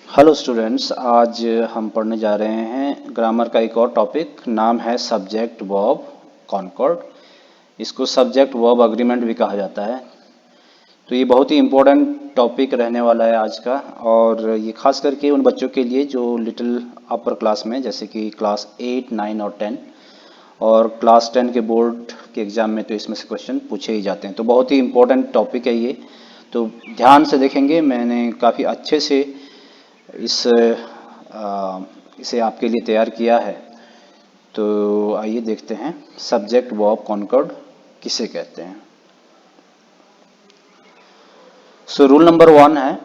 Hello students, आज हम पढ़ने जा रहे हैं ग्रामर का एक और टॉपिक। नाम है सब्जेक्ट वर्ब कॉनकॉर्ड। इसको सब्जेक्ट वर्ब अग्रीमेंट भी कहा जाता है। तो ये बहुत ही इम्पोर्टेंट टॉपिक रहने वाला है आज का, और ये खास करके उन बच्चों के लिए जो लिटिल अपर क्लास में, जैसे कि क्लास 8, 9 और 10, और क्लास 10 के बोर्ड के एग्ज़ाम में तो इसमें से क्वेश्चन पूछे ही जाते हैं। तो बहुत ही इम्पोर्टेंट टॉपिक है ये। तो ध्यान से देखेंगे, मैंने काफ़ी अच्छे से इसे आपके लिए तैयार किया है। तो आइए देखते हैं सब्जेक्ट वर्ब कॉनकॉर्ड किसे कहते हैं। सो रूल नंबर 1 है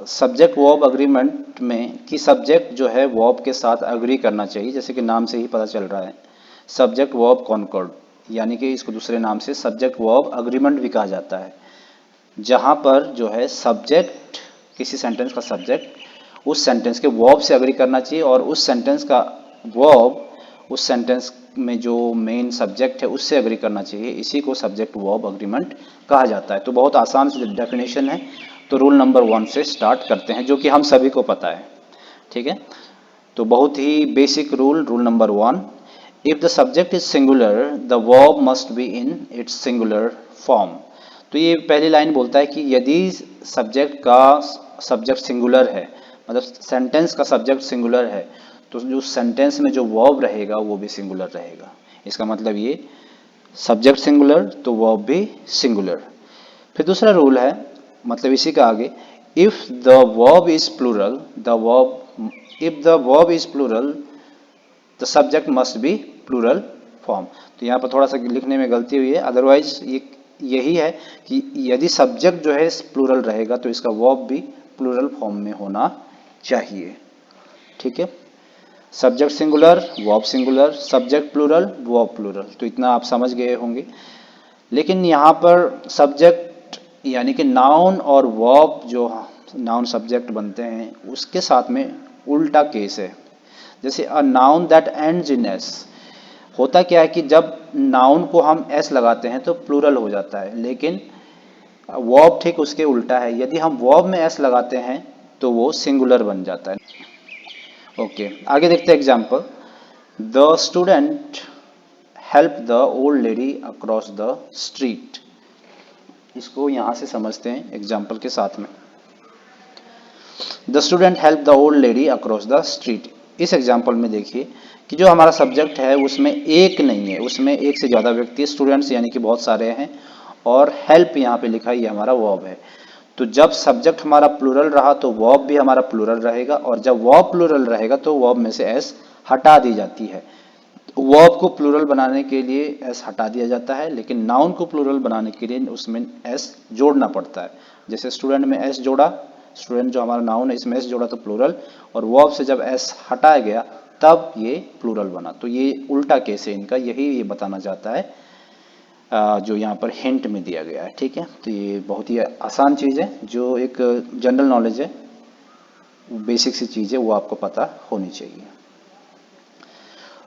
सब्जेक्ट वर्ब अग्रीमेंट में कि सब्जेक्ट जो है वर्ब के साथ अग्री करना चाहिए, जैसे कि नाम से ही पता चल रहा है सब्जेक्ट वर्ब कॉनकॉर्ड, यानी कि इसको दूसरे नाम से सब्जेक्ट वर्ब अग्रीमेंट भी कहा जाता है। जहाँ पर जो है सब्जेक्ट, किसी सेंटेंस का सब्जेक्ट उस सेंटेंस के वर्ब से अग्री करना चाहिए, और उस सेंटेंस का वर्ब उस सेंटेंस में जो मेन सब्जेक्ट है उससे अग्री करना चाहिए। इसी को सब्जेक्ट वर्ब अग्रीमेंट कहा जाता है। तो बहुत आसान से डेफिनेशन है। तो रूल नंबर 1 से स्टार्ट करते हैं, जो कि हम सभी को पता है। ठीक है, तो बहुत ही basic rule, rule number 1, if the subject is singular the verb must be in its singular form. तो ये पहली लाइन बोलता है कि यदि सब्जेक्ट सिंगुलर है, मतलब सेंटेंस का सब्जेक्ट सिंगुलर है, तो जो सेंटेंस में जो वर्ब रहेगा वो भी सिंगुलर रहेगा। इसका मतलब ये सब्जेक्ट सिंगुलर तो वर्ब भी सिंगुलर। फिर दूसरा रूल है, मतलब इसी का आगे, if the verb is plural the verb if the verb is plural the subject must be plural form. तो यहाँ पर थोड़ा सा लिखने में गलती हुई है, अदरवाइज ये यही है कि यदि सब्जेक्ट जो है प्लूरल रहेगा तो इसका वर्ब भी प्लूरल फॉर्म में होना चाहिए। ठीक है, subject singular verb singular, subject plural verb plural, तो इतना आप समझ गए होंगे। लेकिन यहाँ पर सब्जेक्ट यानी कि नाउन और वर्ब, जो नाउन सब्जेक्ट बनते हैं उसके साथ में उल्टा केस है। जैसे a noun that ends in S, होता क्या है कि जब नाउन को हम एस लगाते हैं तो प्लूरल हो जाता है, लेकिन वर्ब ठीक उसके उल्टा है। यदि हम वर्ब में एस लगाते हैं तो वो सिंगुलर बन जाता है। ओके, आगे देखते हैं example. The student help the old lady across the street. इसको यहां से समझते हैं एग्जाम्पल के साथ में। The student help the old lady across the street. इस एग्जाम्पल में देखिए कि जो हमारा सब्जेक्ट है उसमें एक नहीं है, उसमें एक से ज़्यादा व्यक्ति, स्टूडेंट्स यानी कि बहुत सारे हैं, और हेल्प यहाँ पे लिखा है, ये हमारा वर्ब है। तो जब सब्जेक्ट हमारा प्लूरल रहा तो वर्ब भी हमारा प्लूरल रहेगा, और जब वर्ब प्लूरल रहेगा तो वर्ब में से एस हटा दी जाती है। वर्ब को प्लूरल बनाने के लिए एस हटा दिया जाता है, लेकिन नाउन को प्लूरल बनाने के लिए उसमें एस जोड़ना पड़ता है। जैसे स्टूडेंट में एस जोड़ा, स्टूडेंट जो हमारा नाउन है इसमें एस जोड़ा तो प्लूरल, और वर्ब से जब एस हटाया गया तब ये प्लूरल बना। तो ये उल्टा केस है इनका, यही ये बताना चाहता है जो यहाँ पर हिंट में दिया गया है। ठीक है, तो ये बहुत ही आसान चीज़ है, जो एक जनरल नॉलेज है, बेसिक सी चीज़ है, वो आपको पता होनी चाहिए।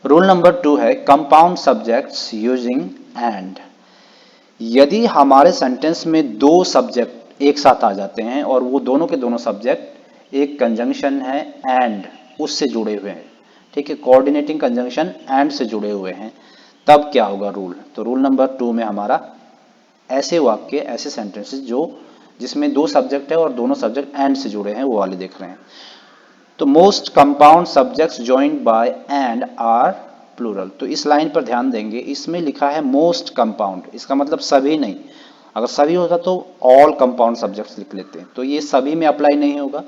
रूल नंबर 2 है कंपाउंड सब्जेक्ट्स यूजिंग एंड। यदि हमारे सेंटेंस में दो सब्जेक्ट एक साथ आ जाते हैं और वो दोनों के दोनों सब्जेक्ट एक कंजंक्शन है एंड उससे जुड़े हुए हैं, ठीक है, कोऑर्डिनेटिंग कंजंक्शन एंड से जुड़े हुए हैं, तब क्या होगा रूल। तो रूल नंबर 2 में हमारा ऐसे वाक्य, ऐसे सेंटेंसेस जो जिसमें दो सब्जेक्ट है और दोनों सब्जेक्ट एंड से जुड़े हैं, वो वाले देख रहे हैं। तो most compound subjects joined by and are plural. तो इस लाइन पर ध्यान देंगे, इसमें लिखा है मोस्ट कंपाउंड, इसका मतलब सभी नहीं। अगर सभी होता तो ऑल कंपाउंड सब्जेक्ट्स लिख लेते हैं, तो ये सभी में अप्लाई नहीं होगा।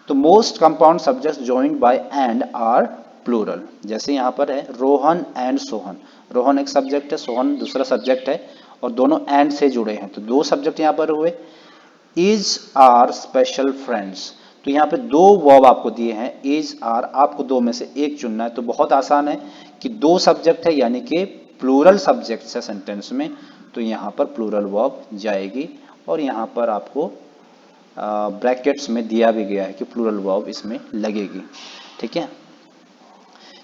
तो most compound subjects joined by and are plural. जैसे यहाँ पर है रोहन एंड सोहन, रोहन एक सब्जेक्ट है, सोहन दूसरा सब्जेक्ट है, और दोनों एंड से जुड़े हैं, तो दो सब्जेक्ट यहाँ पर हुए। इज आर स्पेशल फ्रेंड्स, तो यहाँ पे दो वर्ब आपको दिए हैं, इज आर, आपको दो में से एक चुनना है। तो बहुत आसान है कि दो सब्जेक्ट है यानी कि प्लूरल सब्जेक्ट है सेंटेंस में, तो यहाँ पर प्लूरल वर्ब जाएगी, और यहाँ पर आपको ब्रैकेट्स में दिया भी गया है कि प्लूरल वर्ब इसमें लगेगी। ठीक है,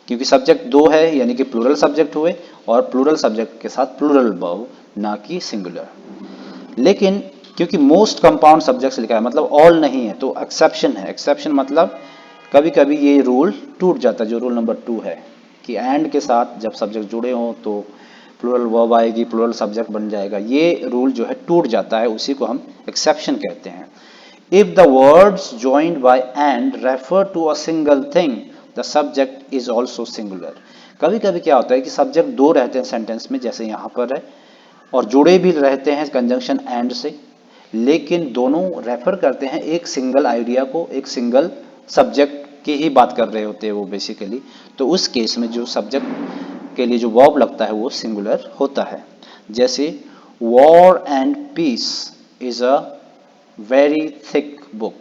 क्योंकि सब्जेक्ट दो है यानी कि प्लूरल सब्जेक्ट हुए, और प्लूरल सब्जेक्ट के साथ प्लूरल वर्ब, ना कि सिंगुलर। लेकिन क्योंकि मोस्ट कंपाउंड सब्जेक्ट्स लिखा है, मतलब ऑल नहीं है, तो एक्सेप्शन है। एक्सेप्शन मतलब कभी कभी ये रूल टूट जाता है, जो रूल नंबर 2 है कि एंड के साथ जब सब्जेक्ट जुड़े हों तो प्लूरल वर्ब आएगी, प्लूरल सब्जेक्ट बन जाएगा, ये रूल जो है टूट जाता है, उसी को हम एक्सेप्शन कहते हैं। If the words joined by and refer to a single thing, the subject is also singular। कभी कभी क्या होता है कि सब्जेक्ट दो रहते हैं सेंटेंस में, जैसे यहाँ पर है, और जुड़े भी रहते हैं कंजंक्शन एंड से, लेकिन दोनों रेफर करते हैं एक सिंगल आइडिया को, एक सिंगल सब्जेक्ट की ही बात कर रहे होते हैं वो बेसिकली। तो उस केस में जो सब्जेक्ट के लिए जो वर्ब लगता है वो सिंगुलर होता है। जैसे war and peace is a very thick book.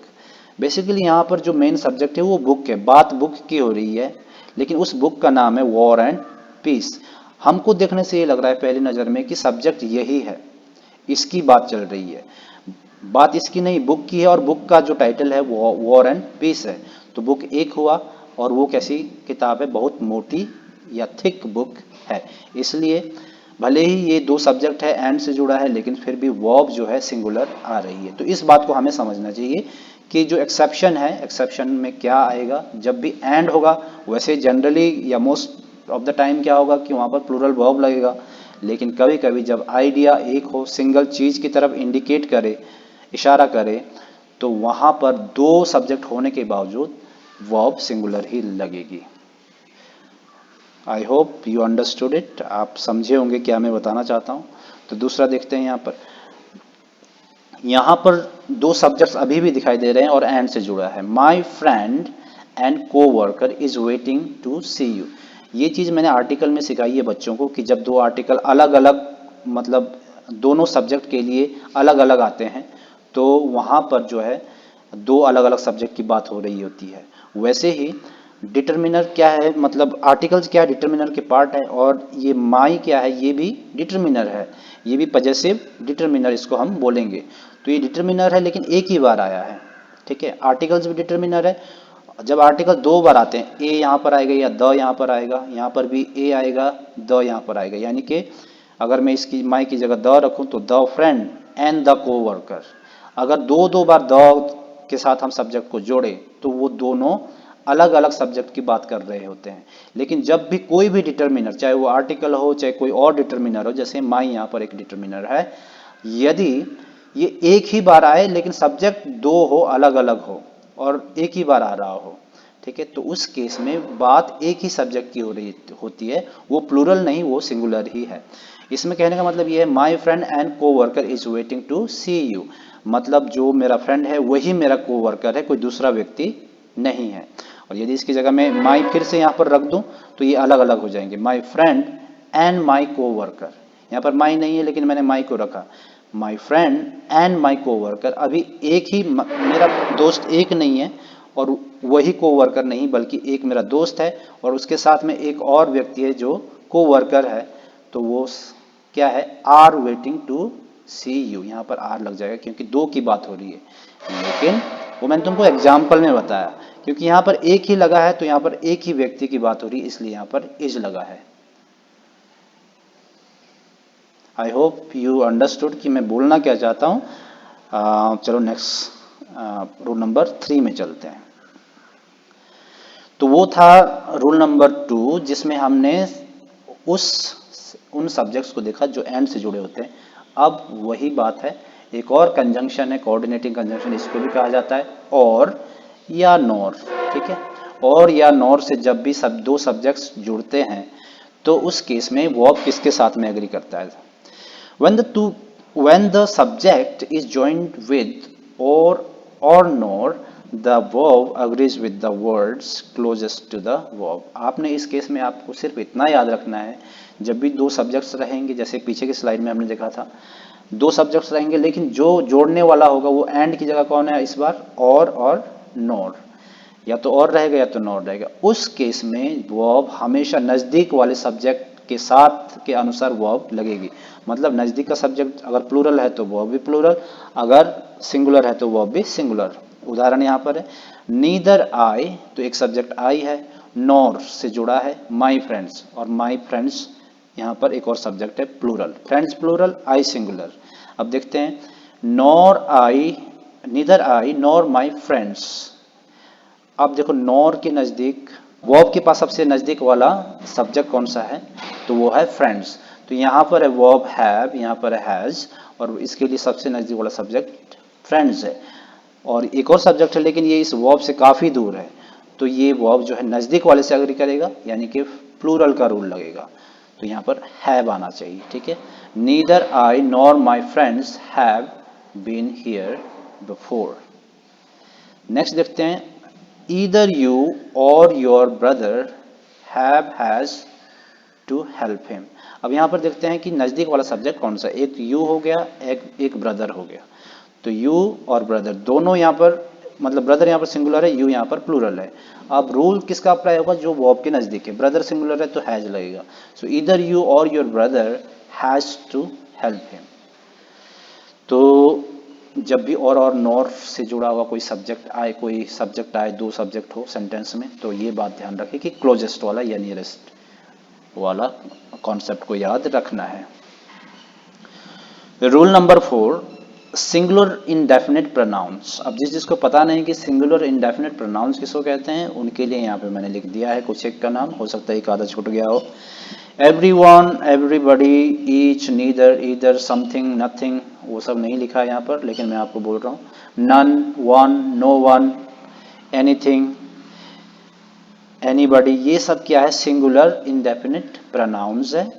Basically यहाँ पर जो मेन सब्जेक्ट है वो बुक है, बात बुक की हो रही है, लेकिन उस बुक का नाम है वॉर एंड पीस। हमको देखने से ये लग रहा है पहली नज़र में कि सब्जेक्ट यही है, इसकी बात चल रही है, बात इसकी नहीं बुक की है, और बुक का जो टाइटल है वो वॉर एंड पीस है। तो बुक एक हुआ, और वो कैसी किताब है, बहुत मोटी या थिक बुक है। इसलिए भले ही ये दो सब्जेक्ट है, एंड से जुड़ा है, लेकिन फिर भी वर्ब जो है सिंगुलर आ रही है। तो इस बात को हमें समझना चाहिए कि जो एक्सेप्शन है, एक्सेप्शन में क्या आएगा, जब भी एंड होगा, वैसे जनरली या मोस्ट ऑफ द टाइम क्या होगा कि वहाँ पर प्लूरल वर्ब लगेगा, लेकिन कभी कभी जब आइडिया एक हो, सिंगल चीज की तरफ इंडिकेट करे, इशारा करे, तो वहाँ पर दो सब्जेक्ट होने के बावजूद वर्ब सिंगुलर ही लगेगी। I hope you understood it, आप समझे होंगे क्या मैं बताना चाहता हूँ। तो दूसरा देखते हैं यहाँ पर दो सब्जेक्ट्स अभी भी दिखाई दे रहे हैं और एंड से जुड़ा है। My friend and coworker is waiting to see you. ये चीज़ मैंने आर्टिकल में सिखाई है बच्चों को कि जब दो आर्टिकल अलग अलग, मतलब दोनों सब्जेक्ट के लिए अलग अलग आते हैं, तो वहाँ पर जो है दो अलग अलग सब्जेक्ट की बात हो रही होती है। वैसे ही डिटर्मिनर क्या है, मतलब आर्टिकल्स क्या है, डिटर्मिनर के पार्ट है, और ये माई क्या है, ये भी डिटर्मिनर है, ये भी पजेसिव डिटर्मिनर इसको हम बोलेंगे। तो ये डिटर्मिनर है लेकिन एक ही बार आया है, ठीक है। आर्टिकल्स भी डिटर्मिनर है। जब आर्टिकल दो बार आते हैं, ए यहाँ पर आएगा या द यहाँ पर आएगा, यहाँ पर भी ए आएगा, द यहाँ पर आएगा, यानी कि अगर मैं इसकी माई की जगह द रखूँ तो द फ्रेंड एंड द को वर्कर। अगर दो दो बार द के साथ हम सब्जेक्ट को जोड़े तो वो दोनों अलग अलग सब्जेक्ट की बात कर रहे होते हैं। लेकिन जब भी कोई भी डिटर्मिनर, चाहे वो आर्टिकल हो चाहे कोई और डिटर्मिनर हो, जैसे माई यहाँ पर एक डिटर्मिनर है, यदि ये एक ही बार आए लेकिन सब्जेक्ट दो हो, अलग अलग हो, और एक ही बार आ रहा हो, ठीक है, तो उस केस में बात एक ही सब्जेक्ट की हो रही होती है, वो प्लूरल नहीं, वो सिंगुलर ही है। इसमें कहने का मतलब ये है, my friend and coworker is waiting to see you, मतलब जो मेरा फ्रेंड है वही मेरा को वर्कर है, कोई दूसरा व्यक्ति नहीं है। और यदि इसकी जगह मैं माई फिर से यहाँ पर रख दूं तो ये अलग अलग हो जाएंगे, माई फ्रेंड एंड माई को वर्कर। यहाँ पर माई नहीं है लेकिन मैंने माई को रखा, माई फ्रेंड एंड माई को वर्कर। अभी एक ही मेरा दोस्त एक नहीं है और वही को वर्कर नहीं, बल्कि एक मेरा दोस्त है और उसके साथ में एक और व्यक्ति है जो को वर्कर है, तो वो क्या है, are waiting to see you. यहाँ पर आर लग जाएगा क्योंकि दो की बात हो रही है, लेकिन वो मैंने तुमको एग्जाम्पल में बताया, क्योंकि यहाँ पर एक ही लगा है तो यहाँ पर एक ही व्यक्ति की बात हो रही है, इसलिए यहाँ पर इज लगा है। आई होप यू अंडरस्टूड कि मैं बोलना क्या चाहता हूँ। चलो नेक्स्ट रूल नंबर 3 में चलते हैं। तो वो था रूल नंबर 2 जिसमें हमने उन सब्जेक्ट्स को देखा जो एंड से जुड़े होते हैं। अब वही बात है, एक और कंजंक्शन है, कोऑर्डिनेटिंग कंजंक्शन इसको भी कहा जाता है, और या नॉर, ठीक है। और या नॉर से जब भी दो सब्जेक्ट्स जुड़ते हैं तो उस केस में वर्ब किसके साथ में एग्री करता है। When the subject is joined with or nor, the verb agrees with the words closest to the verb। आपने इस केस में आपको सिर्फ इतना याद रखना है, जब भी दो सब्जेक्ट्स रहेंगे, जैसे पीछे की स्लाइड में हमने देखा था, दो सब्जेक्ट्स रहेंगे लेकिन जो जोड़ने वाला होगा वो एंड की जगह कौन है इस बार, और नॉर, या तो और रहेगा या तो नॉट रहेगा। उस केस में वर्ब हमेशा नज़दीक वाले सब्जेक्ट के साथ के अनुसार वर्ब लगेगी। मतलब नज़दीक का सब्जेक्ट अगर प्लूरल है तो वर्ब भी प्लूरल, अगर सिंगुलर है तो वर्ब भी सिंगुलर। उदाहरण यहाँ पर है, नीदर आई, तो एक सब्जेक्ट आई है, नॉर से जुड़ा है माई फ्रेंड्स, और माई फ्रेंड्स यहाँ पर एक और सब्जेक्ट है प्लूरल, फ्रेंड्स प्लूरल, आई सिंगुलर। अब देखते हैं, nor I, neither I nor my friends. अब देखो नॉर के नज़दीक वर्ब के पास सबसे नज़दीक वाला सब्जेक्ट कौन सा है, तो वो है फ्रेंड्स। तो यहाँ पर है वर्ब हैव, यहाँ पर है हैज़, और इसके लिए सबसे नज़दीक वाला सब्जेक्ट फ्रेंड्स है। और एक और सब्जेक्ट है लेकिन ये इस वर्ब से काफ़ी दूर है, तो ये वर्ब जो है नज़दीक वाले से एग्री करेगा, यानी कि प्लूरल का रूल लगेगा। तो यहाँ पर हैव आना चाहिए, ठीक है। Neither I nor my friends have been here before. Next देखते हैं, either you or your brother have has to help him. अब यहाँ पर देखते हैं कि नज़दीक वाला सब्जेक्ट कौन सा, एक यू हो गया, एक ब्रदर हो गया। तो यू और ब्रदर दोनों यहाँ पर, मतलब ब्रदर यहाँ पर सिंगुलर है, यू यहाँ पर प्लूरल है। अब रूल किसका अप्लाई होगा, जो वर्ब के नज़दीक है। ब्रदर सिंगुलर है तो हैज लगेगा। So either you or your brother has to help him. तो जब भी और नॉर से जुड़ा हुआ कोई सब्जेक्ट आए, कोई सब्जेक्ट आए, दो सब्जेक्ट हो सेंटेंस में, तो ये बात ध्यान रखें कि क्लोजेस्ट वाला या नियरेस्ट वाला कॉन्सेप्ट को याद रखना है। Rule number 4, singular indefinite pronouns. अब जिसको पता नहीं कि सिंगुलर इंडेफिनिट प्रोनाउंस किसको कहते हैं, उनके लिए यहाँ पे मैंने लिख दिया है कुछ एक का नाम, हो सकता है एक आधा छूट गया हो। Everyone, everybody, each, neither, either, something, nothing, वो सब नहीं लिखा है यहाँ पर, लेकिन मैं आपको बोल रहा हूँ। None, one, no one, anything, anybody, ये सब क्या है, सिंगुलर इंडेफिनिट प्रोनाउंस है,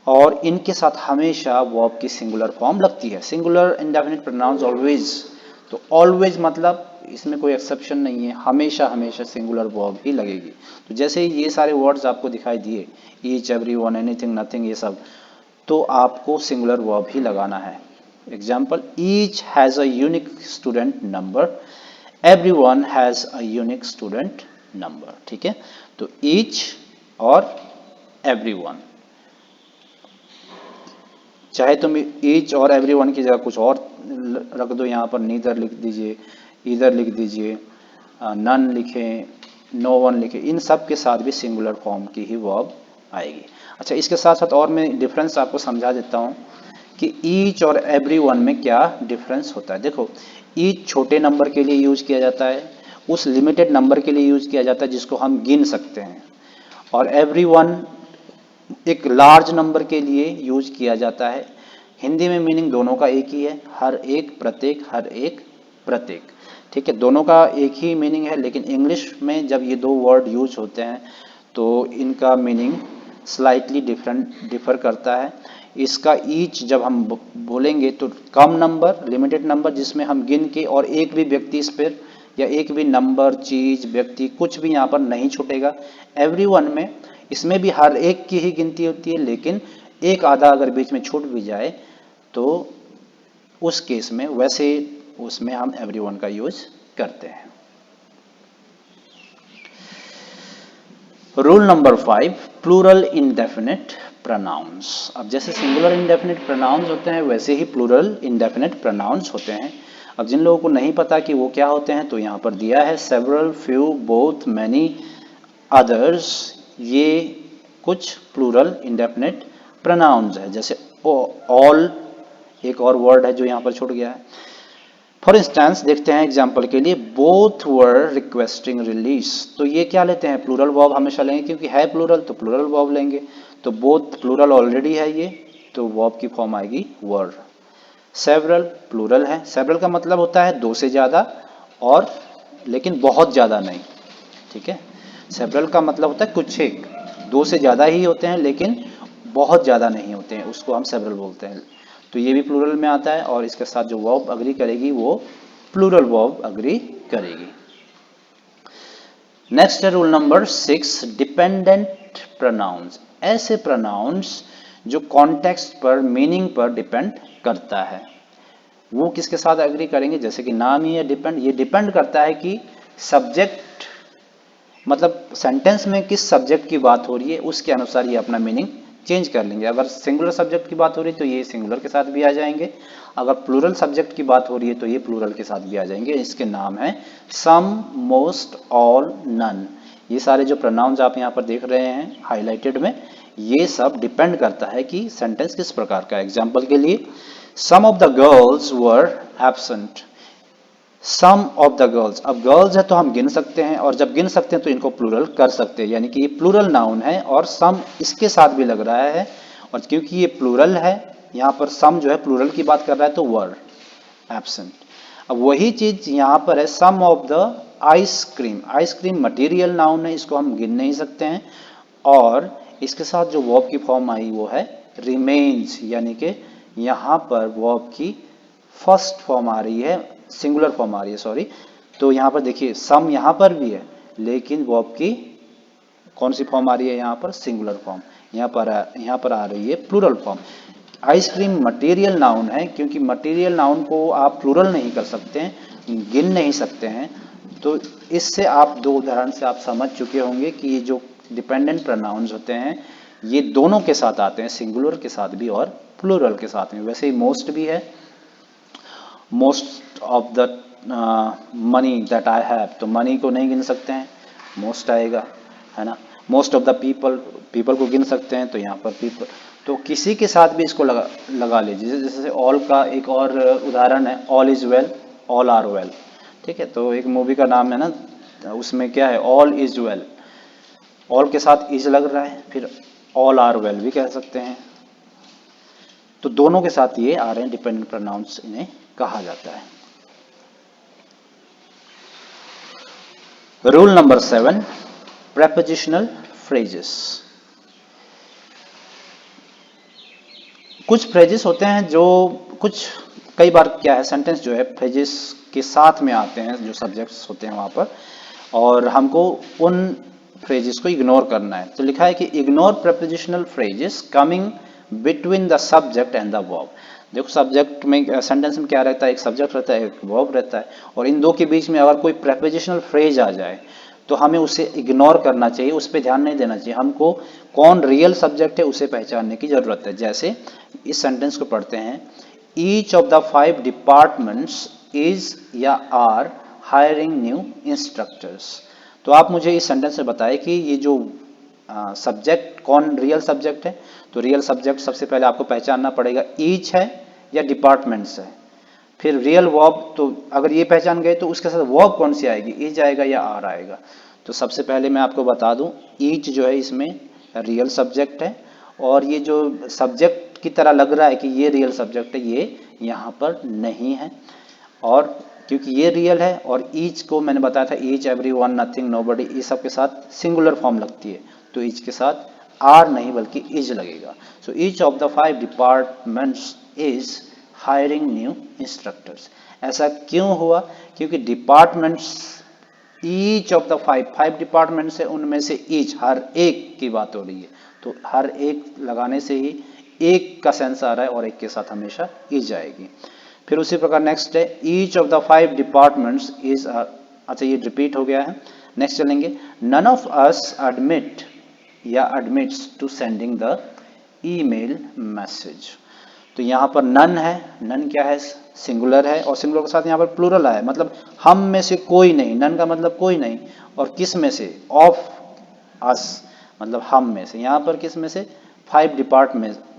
और इनके साथ हमेशा वर्ब की सिंगुलर फॉर्म लगती है। सिंगुलर इंडेफिनिट प्रोनाउंस ऑलवेज, तो ऑलवेज मतलब इसमें कोई एक्सेप्शन नहीं है, हमेशा हमेशा सिंगुलर वर्ब ही लगेगी। तो जैसे ही ये सारे वर्ड्स आपको दिखाई दिए, each, every one, anything, nothing, ये सब, तो आपको सिंगुलर वर्ब ही लगाना है। Example, each has a unique student number, everyone has a unique student number, ठीक है। तो ईच और एवरीवन, चाहे तुम ईच और एवरीवन की जगह कुछ और रख दो, यहाँ पर नीदर लिख दीजिए, ईदर लिख दीजिए, नन लिखें, नो वन लिखें, इन सब के साथ भी सिंगुलर फॉर्म की ही वर्ब आएगी। अच्छा, इसके साथ साथ और मैं डिफरेंस आपको समझा देता हूँ कि ईच और एवरीवन में क्या डिफरेंस होता है। देखो, ईच छोटे नंबर के लिए यूज किया जाता है, उस लिमिटेड नंबर के लिए यूज किया जाता है जिसको हम गिन सकते हैं, और एवरीवन एक लार्ज नंबर के लिए यूज किया जाता है। हिंदी में मीनिंग दोनों का एक ही है, हर एक, प्रत्येक, हर एक, प्रत्येक, ठीक है, दोनों का एक ही मीनिंग है। लेकिन इंग्लिश में जब ये दो वर्ड यूज होते हैं तो इनका मीनिंग स्लाइटली डिफर करता है। इसका ईच जब हम बोलेंगे तो कम नंबर, लिमिटेड नंबर जिसमें हम गिन के, और एक भी व्यक्ति इस पर, या एक भी नंबर, चीज, व्यक्ति, कुछ भी यहाँ पर नहीं छूटेगा। एवरीवन में इसमें भी हर एक की ही गिनती होती है, लेकिन एक आधा अगर बीच में छूट भी जाए तो उस केस में, वैसे उसमें हम एवरीवन का यूज करते हैं। Rule number 5, plural indefinite pronouns. अब जैसे सिंगुलर इंडेफिनिट प्रोनाउंस होते हैं, वैसे ही प्लूरल इंडेफिनिट प्रोनाउंस होते हैं। अब जिन लोगों को नहीं पता कि वो क्या होते हैं, तो यहाँ पर दिया है several, few, both, many, others, ये कुछ प्लूरल इंडेफिनिट प्रोनाउंस है। जैसे ऑल एक और वर्ड है जो यहाँ पर छूट गया है। फॉर इंस्टेंस देखते हैं एग्जाम्पल के लिए, बोथ वर रिक्वेस्टिंग रिलीज, तो ये क्या लेते हैं, प्लूरल वर्ब हमेशा लेंगे, क्योंकि है प्लूरल तो प्लूरल वर्ब लेंगे। तो बोथ प्लूरल ऑलरेडी है ये, तो वर्ब की फॉर्म आएगी वर। सेवरल प्लूरल है, सेवरल का मतलब होता है दो से ज्यादा, और लेकिन बहुत ज्यादा नहीं, ठीक है। सेवरल का मतलब होता है कुछ एक, दो से ज्यादा ही होते हैं लेकिन बहुत ज्यादा नहीं होते हैं, उसको हम सेवरल बोलते हैं। तो ये भी प्लूरल में आता है, और इसके साथ जो वर्ब अग्री करेगी वो प्लूरल वर्ब अग्री करेगी। नेक्स्ट है रूल नंबर 6, डिपेंडेंट प्रोनाउंस। ऐसे प्रोनाउंस जो कॉन्टेक्स्ट पर, मीनिंग पर डिपेंड करता है, वो किसके साथ एग्री करेंगे। जैसे कि नाम ही है डिपेंड, ये डिपेंड करता है कि सब्जेक्ट, मतलब सेंटेंस में किस सब्जेक्ट की बात हो रही है, उसके अनुसार ये अपना मीनिंग चेंज कर लेंगे। अगर सिंगुलर सब्जेक्ट की बात हो रही है तो ये सिंगुलर के साथ भी आ जाएंगे, अगर प्लूरल सब्जेक्ट की बात हो रही है तो ये प्लूरल के साथ भी आ जाएंगे। इसके नाम है सम, मोस्ट, ऑल, नन। ये सारे जो प्रोनाउंस आप यहाँ पर देख रहे हैं हाईलाइटेड में, ये सब डिपेंड करता है कि सेंटेंस किस प्रकार का है। एग्जाम्पल के लिए, some of the girls were absent. Some of the girls, अब गर्ल्स है तो हम गिन सकते हैं, और जब गिन सकते हैं तो इनको प्लूरल कर सकते हैं, यानी कि ये प्लूरल नाउन है और सम इसके साथ भी लग रहा है, और क्योंकि ये प्लूरल है, यहाँ पर सम जो है प्लूरल की बात कर रहा है तो वर एब्सेंट। अब वही चीज यहाँ पर है, some of the ice cream. Ice cream material noun है, इसको हम गिन नहीं सकते हैं, और इसके साथ जो वर्ब की फॉर्म आई वो है रिमेन्स, यानी कि यहाँ पर वर्ब की फर्स्ट फॉर्म आ रही है, सिंगुलर फॉर्म आ रही है, सॉरी। तो यहाँ पर देखिए सम यहाँ पर भी है, लेकिन वर्ब की कौन सी फॉर्म आ रही है यहाँ पर, सिंगुलर फॉर्म। यहाँ पर आ रही है plural form. Ice cream material noun है, क्योंकि मटेरियल नाउन को आप प्लूरल नहीं कर सकते हैं, गिन नहीं सकते हैं। तो इससे आप दो उदाहरण से आप समझ चुके होंगे कि ये जो डिपेंडेंट प्रोनाउंस होते हैं ये दोनों के साथ आते हैं, सिंगुलर के साथ भी और प्लूरल के साथ में। वैसे ही मोस्ट भी है, most of the money that I have, तो मनी को नहीं गिन सकते हैं, मोस्ट आएगा, है ना। Most of the people, people को गिन सकते हैं तो यहाँ पर पीपल। तो किसी के साथ भी इसको लगा लीजिए, जैसे ऑल का एक और उदाहरण है, all is well, all are well. ठीक है, तो एक मूवी का नाम है ना, उसमें क्या है, ऑल इज वेल, ऑल के साथ इज लग रहा है, फिर ऑल आर वेल भी कह सकते हैं। तो दोनों के साथ ये आ रहे हैं डिपेंडेंट प्रोनाउंस, इन्हें कहा जाता है। Rule number 7, prepositional phrases. कुछ फ्रेजेस होते हैं जो कुछ, कई बार क्या है, सेंटेंस जो है फ्रेजेस के साथ में आते हैं, जो सब्जेक्ट्स होते हैं वहां पर, और हमको उन फ्रेजेस को इग्नोर करना है। तो लिखा है कि ignore prepositional phrases coming between the subject and the verb. देखो सब्जेक्ट में, सेंटेंस में क्या रहता है, एक सब्जेक्ट रहता है, एक वर्ब रहता है, और इन दो के बीच में अगर कोई प्रेपोजिशनल फ्रेज आ जाए तो हमें उसे इग्नोर करना चाहिए, उस पर ध्यान नहीं देना चाहिए। हमको कौन रियल सब्जेक्ट है उसे पहचानने की जरूरत है। जैसे इस सेंटेंस को पढ़ते हैं, each of the 5 departments is या आर हायरिंग न्यू इंस्ट्रक्टर्स। तो आप मुझे इस सेंटेंस से बताएं कि ये जो सब्जेक्ट कौन रियल सब्जेक्ट है। तो रियल सब्जेक्ट सबसे पहले आपको पहचानना पड़ेगा, ईच है या डिपार्टमेंट्स है। फिर रियल वर्ब, तो अगर ये पहचान गए तो उसके साथ वर्ब कौन सी आएगी, इज आएगा या आर आएगा। तो सबसे पहले मैं आपको बता दूं, ईच जो है इसमें रियल सब्जेक्ट है, और ये जो सब्जेक्ट की तरह लग रहा है कि ये रियल सब्जेक्ट है, ये यहाँ पर नहीं है। और क्योंकि ये रियल है, और ईच को मैंने बताया था, each, every one, nothing, nobody, ये सब के साथ सिंगुलर फॉर्म लगती है, तो ईच के साथ आर नहीं बल्कि इज लगेगा। So each of the 5 departments is hiring new instructors. ऐसा क्यों हुआ, क्योंकि departments, each of the 5 departments है, उनमें से ईच हर एक की बात हो रही है, तो हर एक लगाने से ही एक का सेंस आ रहा है, और एक के साथ हमेशा इज आएगी। फिर उसी प्रकार नेक्स्ट है, each of the 5 departments is, अच्छा ये रिपीट हो गया है। नेक्स्ट चलेंगे, नन ऑफ अस एडमिट या admits to sending the email message. तो यहाँ पर नन है, नन क्या है, सिंगुलर है, और सिंगुलर के साथ यहाँ पर प्लूरल है, मतलब हम में से कोई नहीं, नन का मतलब कोई नहीं, और किस में से, ऑफ अस मतलब हम में से, यहाँ पर किस में से, 5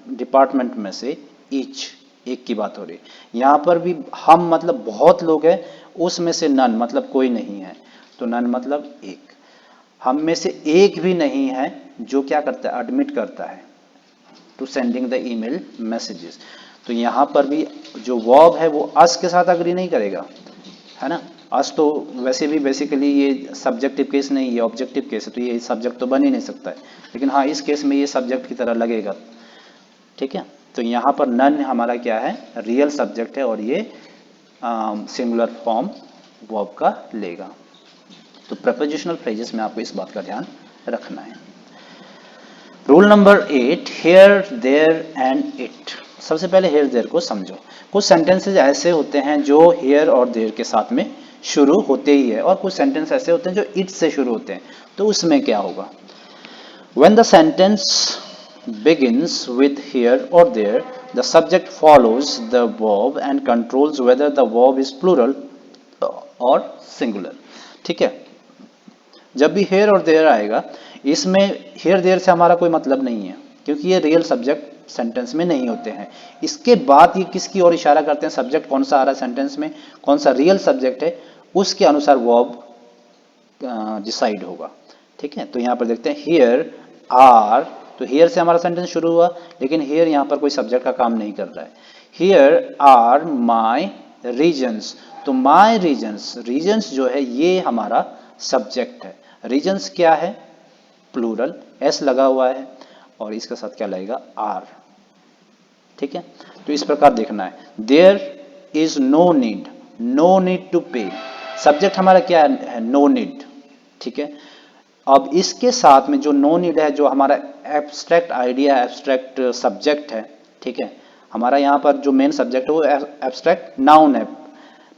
डिपार्टमेंट में से ईच, एक की बात हो रही है। यहाँ पर भी हम मतलब बहुत लोग हैं, उसमें से नन मतलब कोई नहीं है, तो नन मतलब एक। हम में से एक भी नहीं है जो क्या करता है, एडमिट करता है to sending the email messages. तो यहाँ पर भी जो वर्ब है वो अस के साथ अग्री नहीं करेगा, है ना। अस तो वैसे भी बेसिकली ये सब्जेक्टिव केस नहीं, ये ऑब्जेक्टिव केस है, तो ये सब्जेक्ट तो बन ही नहीं सकता है, लेकिन हाँ इस केस में ये सब्जेक्ट की तरह लगेगा। ठीक है, तो यहाँ पर नन हमारा क्या है, रियल सब्जेक्ट है, और ये सिंगुलर फॉर्म वर्ब का लेगा। तो प्रपोजिशनल फ्रेजेस में आपको इस बात का ध्यान रखना है। Rule number 8, here, there and it. सबसे पहले हेयर देयर को समझो। कुछ सेंटेंसेस ऐसे होते हैं जो हेयर और देयर के साथ में शुरू होते ही है, और कुछ सेंटेंस ऐसे होते हैं जो इट से शुरू होते हैं। तो उसमें क्या होगा, when the sentence begins with here or there, the subject follows the verb and controls whether the verb is plural or singular। ठीक है, जब भी here और there आएगा, इसमें here there से हमारा कोई मतलब नहीं है, क्योंकि ये रियल सब्जेक्ट सेंटेंस में नहीं होते हैं। इसके बाद ये किसकी ओर इशारा करते हैं, सब्जेक्ट कौन सा आ रहा है सेंटेंस में, कौन सा रियल सब्जेक्ट है, उसके अनुसार वर्ब डिसाइड होगा। ठीक है, तो यहां पर देखते हैं हियर आर, तो हियर से हमारा सेंटेंस शुरू हुआ, लेकिन हियर यहां पर कोई सब्जेक्ट का काम नहीं कर रहा है। हियर आर माई रीजन्स, तो माई रीजन्स, रीजन्स जो है ये हमारा सब्जेक्ट है। रीजन्स क्या है, प्लूरल, एस लगा हुआ है और इसके साथ क्या लगेगा, आर। ठीक है, तो इस प्रकार देखना है। There is no need, no need to pay, subject हमारा क्या है, नो नीड। ठीक है, अब इसके साथ में जो नो नीड है, जो हमारा एब्स्ट्रैक्ट आइडिया, एब्स्ट्रैक्ट सब्जेक्ट है। ठीक है, हमारा यहाँ पर जो मेन सब्जेक्ट है वो एब्स्ट्रैक्ट नाउन है,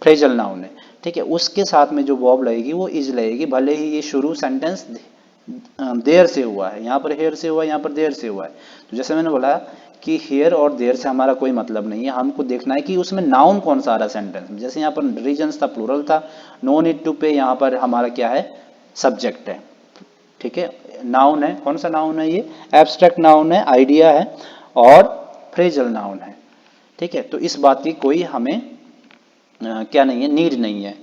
फ्रेजल नाउन है। ठीक है, उसके साथ में जो वर्ब लगेगी वो इज लगेगी, भले ही ये शुरू सेंटेंस देयर से हुआ है, यहाँ पर हेयर से हुआ है, यहाँ पर देयर से हुआ है। तो जैसे मैंने बोला कि हेयर और देयर से हमारा कोई मतलब नहीं है, हमको देखना है कि उसमें नाउन कौन सा आ रहा है सेंटेंस में। जैसे यहाँ पर रीजन्स था, प्लूरल था, नो नीड टू पे यहाँ पर हमारा क्या है, सब्जेक्ट है। ठीक है, नाउन है, कौन सा नाउन है ये, एब्स्ट्रैक्ट नाउन है, आइडिया है और फ्रेजल नाउन है। ठीक है, तो इस बात की कोई हमें क्या नहीं है, नीड नहीं है,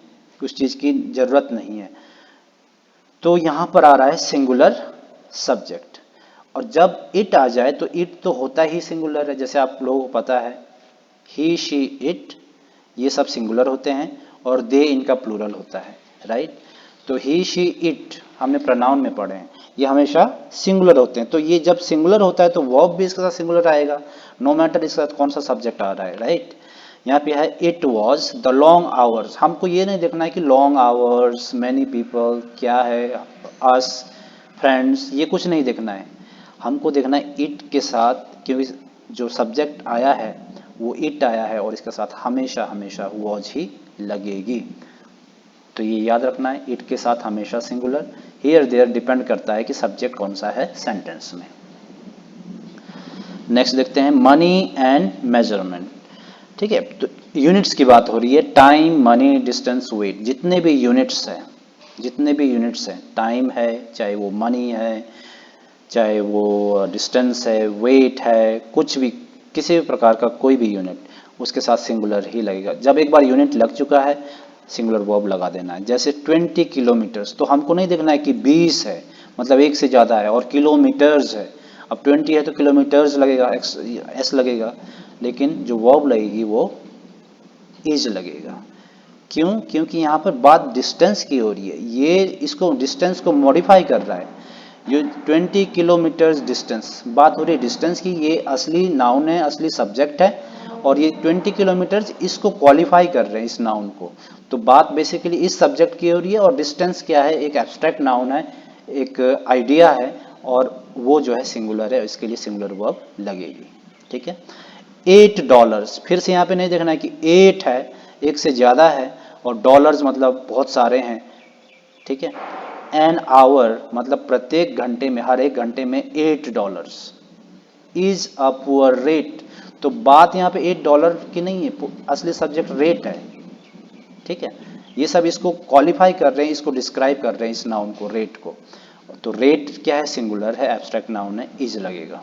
उस चीज की जरूरत नहीं है। तो यहां पर आ रहा है सिंगुलर सब्जेक्ट, और जब इट आ जाए तो इट तो होता ही सिंगुलर है, जैसे आप लोगों को पता है ही शी इट, ये सब सिंगुलर होते हैं और दे इनका प्लूरल होता है, राइट। तो ही शी इट हमने प्रोनाउन में पढ़े हैं, ये हमेशा सिंगुलर होते हैं। तो ये जब सिंगुलर होता है तो वर्ब भी इसके साथ सिंगुलर आएगा, नो मैटर इसके साथ कौन सा सब्जेक्ट आ रहा है, राइट। यहाँ पे है it was the long hours, हमको ये नहीं देखना है कि लॉन्ग आवर्स, मैनी पीपल क्या है, अस, फ्रेंड्स, ये कुछ नहीं देखना है। हमको देखना है इट के साथ, क्योंकि जो सब्जेक्ट आया है वो इट आया है और इसके साथ हमेशा हमेशा वॉज ही लगेगी। तो ये याद रखना है, इट के साथ हमेशा सिंगुलर, हियर देयर डिपेंड करता है कि सब्जेक्ट कौन सा है सेंटेंस में। नेक्स्ट देखते हैं मनी एंड मेजरमेंट। ठीक है, तो यूनिट्स की बात हो रही है, टाइम, मनी, डिस्टेंस, वेट, जितने भी यूनिट्स हैं, जितने भी यूनिट्स हैं, टाइम है, चाहे वो मनी है, चाहे वो डिस्टेंस है, वेट है, कुछ भी, किसी भी प्रकार का कोई भी यूनिट उसके साथ सिंगुलर ही लगेगा। जब एक बार यूनिट लग चुका है सिंगुलर वर्ब लगा देना है। जैसे 20 किलोमीटर्स, तो हमको नहीं देखना है कि 20 है, मतलब एक से ज़्यादा है, और किलोमीटर्स है, अब 20 है तो किलोमीटर्स लगेगा, एस लगेगा, लेकिन जो वर्ब लगेगी वो इज लगेगा। क्यों, क्योंकि यहाँ पर बात डिस्टेंस की हो रही है, ये इसको डिस्टेंस को मॉडिफाई कर रहा है। ये 20 किलोमीटर्स डिस्टेंस, बात हो रही है डिस्टेंस की, ये असली नाउन है, असली सब्जेक्ट है, और ये 20 किलोमीटर्स इसको क्वालिफाई कर रहे हैं, इस नाउन को। तो बात बेसिकली इस सब्जेक्ट की हो रही है, और डिस्टेंस क्या है, एक एब्स्ट्रैक्ट नाउन है, एक आइडिया है, और वो जो है सिंगुलर है, इसके लिए सिंगुलर वर्ब लगेगी। ठीक है, $8, फिर से यहाँ पे नहीं देखना है कि 8 है, एक से ज़्यादा है, और डॉलर्स मतलब बहुत सारे हैं। ठीक है, एन आवर मतलब प्रत्येक घंटे में, हर एक घंटे में $8 इज अ पुअर रेट। तो बात यहाँ पे $8 की नहीं है, असली सब्जेक्ट रेट है। ठीक है, ये सब इसको क्वालिफाई कर रहे हैं, इसको डिस्क्राइब कर रहे हैं, इस नाउन को, रेट को। तो रेट क्या है, सिंगुलर है, एब्स्ट्रैक्ट नाउन है, इज लगेगा।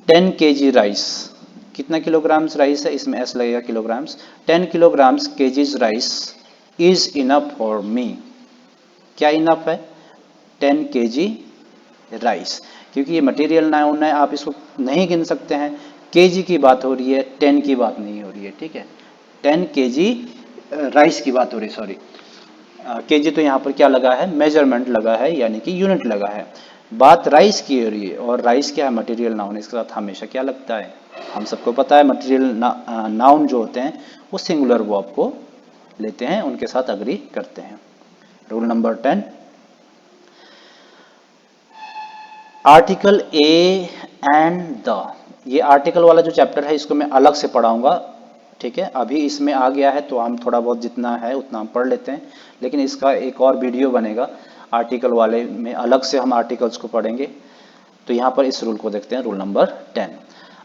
10 kg राइस, कितना किलोग्राम्स राइस है, इसमें एस लगेगा, kilograms. 10 kilograms KGs rice is enough for me, क्या इनफ है, 10 kg राइस, क्योंकि ये मटेरियल नाउन है, आप इसको नहीं गिन सकते हैं। केजी की बात हो रही है, 10 की बात नहीं हो रही है। ठीक है, 10 kg राइस की बात हो रही है, सॉरी, केजी तो यहाँ पर क्या लगा है, मेजरमेंट लगा है, यानी कि यूनिट लगा है। बात राइस की हो रही है, और राइस क्या है, मटेरियल नाउन है, इसके साथ हमेशा क्या लगता है, हम सबको पता है मटेरियल नाउन जो होते हैं वो सिंगुलर वर्ब को लेते हैं, उनके साथ अग्री करते हैं। Rule number 10, article A and the, ये आर्टिकल वाला जो चैप्टर है इसको मैं अलग से पढ़ाऊंगा। ठीक है, अभी इसमें आ गया है तो हम थोड़ा बहुत जितना है उतना हम पढ़ लेते हैं, लेकिन इसका एक और वीडियो बनेगा आर्टिकल वाले में, अलग से हम आर्टिकल्स को पढ़ेंगे। तो यहाँ पर इस रूल को देखते हैं, रूल नंबर 10,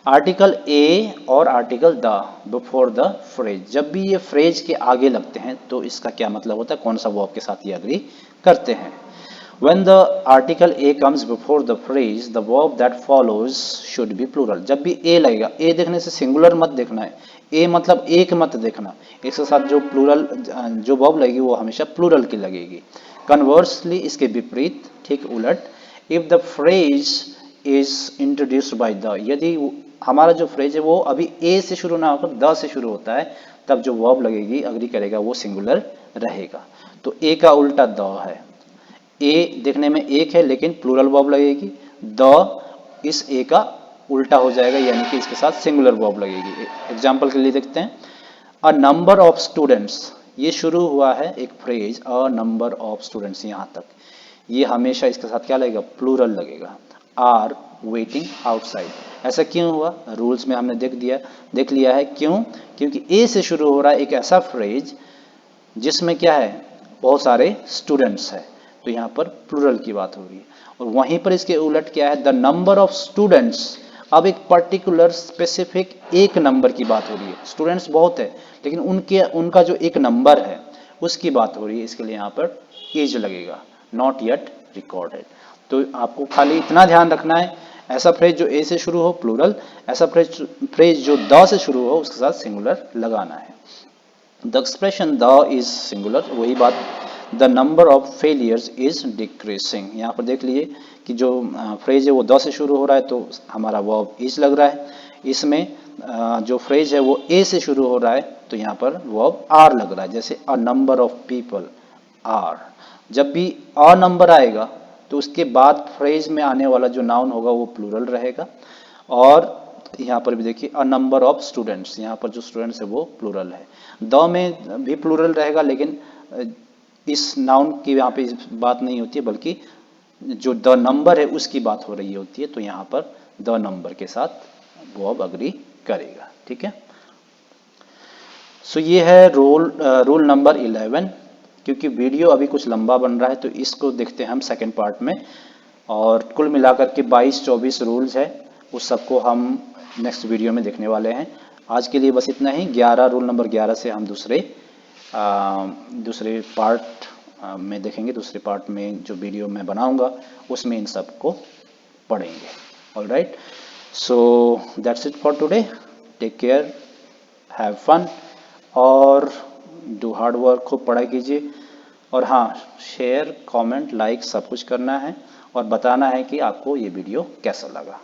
आर्टिकल ए और article the before the phrase, जब भी ये फ्रेज के आगे लगते हैं तो इसका क्या मतलब होता है, कौन सा वर्ब के साथ ये अग्री करते हैं। When the article A comes before the phrase, the verb that follows should be plural. जब भी A लगेगा, A देखने से सिंगुलर मत देखना है, A मतलब एक मत देखना, इसके साथ जो प्लूरल जो वर्ब लगेगी वो हमेशा प्लूरल की लगेगी. कन्वर्सली इसके विपरीत, ठीक उलट, if the phrase is introduced by the, यदि हमारा जो फ्रेज है वो अभी ए से शुरू ना होकर द से शुरू होता है, तब जो वर्ब लगेगी अग्री करेगा वो सिंगुलर रहेगा. तो ए का उल्टा द है. ए देखने में एक है लेकिन प्लूरल वर्ब लगेगी, द इस ए का उल्टा हो जाएगा यानी कि इसके साथ सिंगुलर वर्ब लगेगी. एग्जाम्पल के लिए देखते हैं. अ नंबर ऑफ स्टूडेंट्स, ये शुरू हुआ है एक phrase a number of students यहाँ तक, ये हमेशा इसके साथ क्या लगेगा, प्लूरल लगेगा. आर वेटिंग आउटसाइड, ऐसा क्यों हुआ, रूल्स में हमने देख लिया है. क्यों, क्योंकि ए से शुरू हो रहा है एक ऐसा फ्रेज जिसमें क्या है, बहुत सारे स्टूडेंट्स है, तो यहाँ पर प्लूरल की बात हो रही है. और वहीं पर इसके उलट क्या है, द नंबर ऑफ स्टूडेंट्स, अब एक पर्टिकुलर स्पेसिफिक एक नंबर की बात हो रही है. स्टूडेंट्स बहुत है लेकिन उनका जो एक नंबर है उसकी बात हो रही है, इसके लिए यहाँ पर एज लगेगा, नॉट येट रिकॉर्डेड. तो आपको खाली इतना ध्यान रखना है, ऐसा फ्रेज जो ए से शुरू हो प्लूरल, ऐसा फ्रेज जो द से शुरू हो उसके साथ सिंगुलर लगाना है. The expression the is singular, वही बात, the number of failures is decreasing. यहाँ पर देख लीजिए कि जो फ्रेज है वो द से शुरू हो रहा है तो हमारा वर्ब इज लग रहा है. इसमें जो फ्रेज है वो ए से शुरू हो रहा है तो यहाँ पर वर्ब आर लग रहा है. जैसे a number of people are, जब भी अ नंबर आएगा तो उसके बाद फ्रेज में आने वाला जो नाउन होगा वो प्लूरल रहेगा. और यहाँ पर भी देखिए अ नंबर ऑफ स्टूडेंट्स, यहाँ पर जो स्टूडेंट्स है वो प्लूरल है. द में भी प्लूरल रहेगा लेकिन इस नाउन की यहाँ पे बात नहीं होती है, बल्कि जो द नंबर है उसकी बात हो रही होती है, तो यहाँ पर द नंबर के साथ वर्ब अग्री करेगा. ठीक है. सो ये है रूल नंबर 11. क्योंकि वीडियो अभी कुछ लंबा बन रहा है तो इसको देखते हैं हम सेकेंड पार्ट में. और कुल मिलाकर के 22-24 रूल्स है, उस सबको हम नेक्स्ट वीडियो में देखने वाले हैं. आज के लिए बस इतना ही. 11 रूल नंबर 11 से हम दूसरे पार्ट में देखेंगे. दूसरे पार्ट में जो वीडियो मैं बनाऊंगा उसमें इन सबको पढ़ेंगे. All right, so that's it for today. Take care, have fun और डू हार्ड वर्क. खूब पढ़ाई कीजिए. और हाँ, शेयर, कमेंट, लाइक सब कुछ करना है और बताना है कि आपको ये वीडियो कैसा लगा.